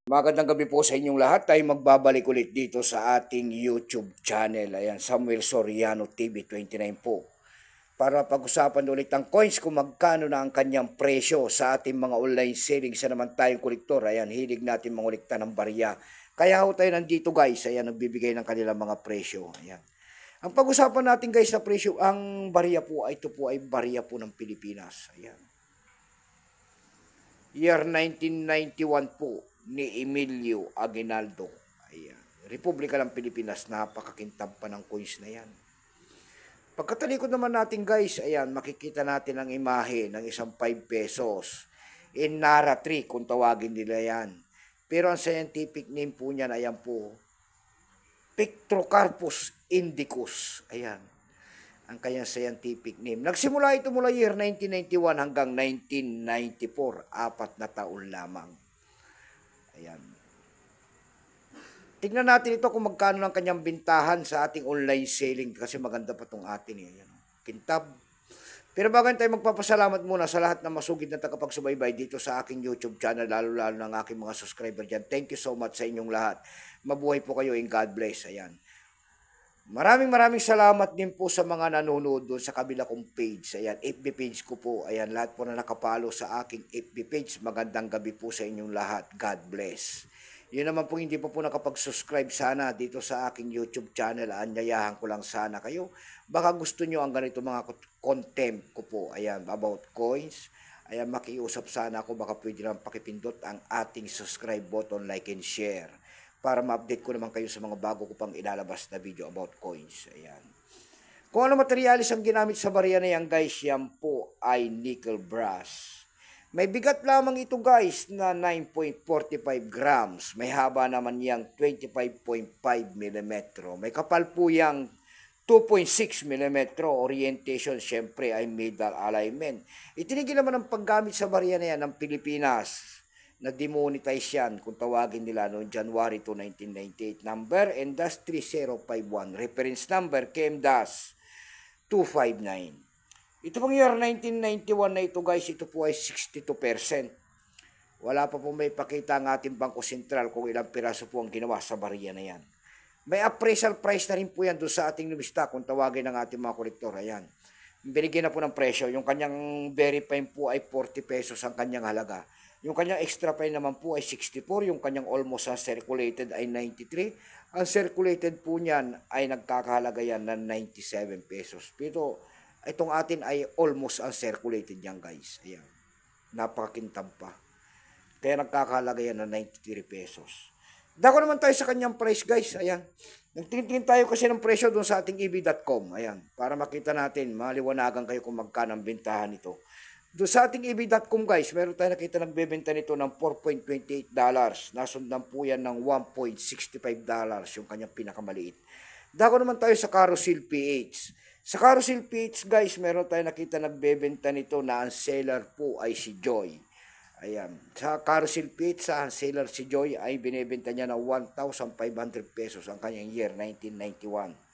Magandang gabi po sa inyong lahat. Tayo magbabalik ulit dito sa ating YouTube channel. Ayan, Samuel Soriano TV 29 po. Para pag-usapan ulit ang coins kung magkano na ang kanyang presyo sa ating mga online selling. Sa naman tayong kolektor. Ayan, hilig natin mangulikta ng barya. Kaya ho tayo nandito guys. Ayan, nagbibigay ng kanilang mga presyo. Ayan. Ang pag-usapan natin guys sa presyo, ang barya po, ito po ay barya po ng Pilipinas. Ayan. Year 1991 po ni Emilio Aguinaldo. Ayan. Republika ng Pilipinas, napakakintab pa ng coins na yan. Pagkatalikod naman natin guys, ayan, makikita natin ang imahe ng isang 5 pesos. In Nara 3 kung tawagin nila yan. Pero ang scientific name po niyan, ayan po, Pictrocarpus indicus. Ayan. Ang kanyang scientific name. Nagsimula ito mula year 1991 hanggang 1994. 4 na taon lamang. Ayan. Tignan natin ito kung magkano ang kanyang bintahan sa ating online selling kasi maganda pa itong atin. Ayan. Kintab. Pero bago tayo magpapasalamat muna sa lahat na masugid na tagapagsubaybay dito sa aking YouTube channel, lalo-lalo ng aking mga subscriber dyan. Thank you so much sa inyong lahat. Mabuhay po kayo and God bless. Ayan. Maraming salamat din po sa mga nanonood doon sa kabila kong page. Ayan, FB page ko po. Ayan, lahat po na nakapalo sa aking FB page. Magandang gabi po sa inyong lahat. God bless. Yun naman po hindi po nakapag-subscribe sana dito sa aking YouTube channel. Anyayahan ko lang sana kayo. Baka gusto nyo ang ganito mga content ko po. Ayan, about coins. Ayan, makiusap sana ako. Baka pwede lang pakipindot ang ating subscribe button, like and share, para ma-update ko naman kayo sa mga bago ko pang ilalabas na video about coins. Ayan. Kung ano materialis ang ginamit sa barya na yan guys, yan po ay nickel brass. May bigat lamang ito guys na 9.45 grams. May haba naman yang 25.5 mm. May kapal po yang 2.6 mm. Orientation syempre ay middle alignment. Itinigil naman ang paggamit sa barya na yan ng Pilipinas. Na-demonetize yan kung tawagin nila noong January 2, 1998. Number NDAS 3051. Reference number KMDAS 259. Ito pong year 1991 na ito guys, ito po ay 62%. Wala pa po may pakita ang ating Bangko Sentral kung ilang piraso po ang ginawa sa barya na yan. May appraisal price na rin po yan doon sa ating lumista kung tawagin ng ating mga kolektor. Ayan. Binigyan na po ng presyo. Yung kanyang very fine po ay 40 pesos ang kanyang halaga. Yung kanyang extra fine naman po ay 64. Yung kanyang almost uncirculated ay 93. Ang circulated po niyan ay nagkakahalaga yan ng 97 pesos. Pero itong atin ay almost uncirculated yan guys. Ayan. Napakakintab pa. Kaya nagkakahalaga yan ng 93 pesos. Dako naman tayo sa kanyang price guys. Ayan. Nagtingin tayo kasi ng presyo doon sa ating eb.com. Ayan. Para makita natin, maliwanagan kayo kung magkano ang bintahan nito. Doon sa ating eb.com guys, meron tayo nakita nagbebenta nito ng $4.28. Nasundan po yan ng $1.65 yung kanyang pinakamaliit. Dako naman tayo sa Carousel PH. Sa Carousel PH guys, meron tayo nakita nagbebenta nito na ang seller po ay si Joy. Ayan. Sa Carousel PH, sa seller si Joy ay binebenta niya ng 1,500 pesos ang kanyang year 1991.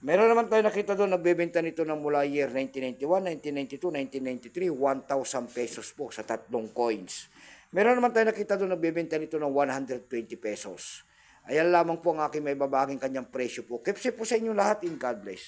Meron naman tayo nakita doon, nagbebenta nito ng mula year 1991, 1992, 1993, 1,000 pesos po sa tatlong coins. Meron naman tayo nakita doon, nagbebenta nito ng 120 pesos. Ayan lamang po ang aking may babaging kanyang presyo po. Keep safe po sa inyo lahat in God bless.